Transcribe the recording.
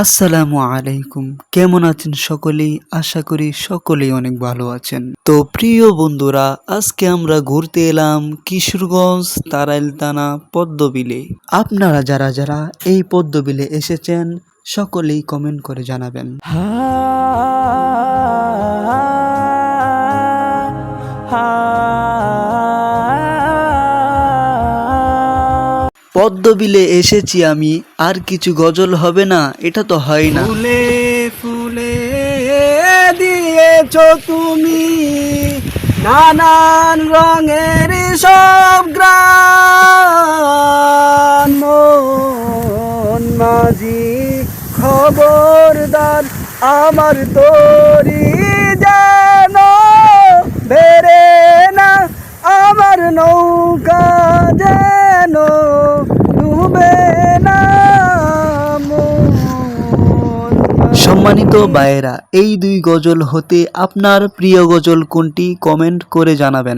আসসালামু আলাইকুম। কেমন আছেন সকলেই? আশা করি সকলেই অনেক ভালো আছেন। তো প্রিয় বন্ধুরা, আজকে আমরা ঘুরতে এলাম কিশোরগঞ্জ তারাইলতানা পদ্মবিলে। আপনারা যারা যারা এই পদ্মবিলে এসেছেন সকলেই কমেন্ট করে জানাবেন। পদ্মবিলে এসেছি আমি, আর কিছু গজল হবে না? এটা তো হয় না। ফুলে ফুলে দিয়েছ তুমি নানান রঙের সব গ্রাম, মন মাঝি খবরদার আমার তোরি যেন বেরে না, আমার নৌকা যেন ডুবে না। সম্মানিত ভাইয়েরা, এই দুই গজল হতে আপনার প্রিয় গজল কোনটি? কমেন্ট করে জানাবেন।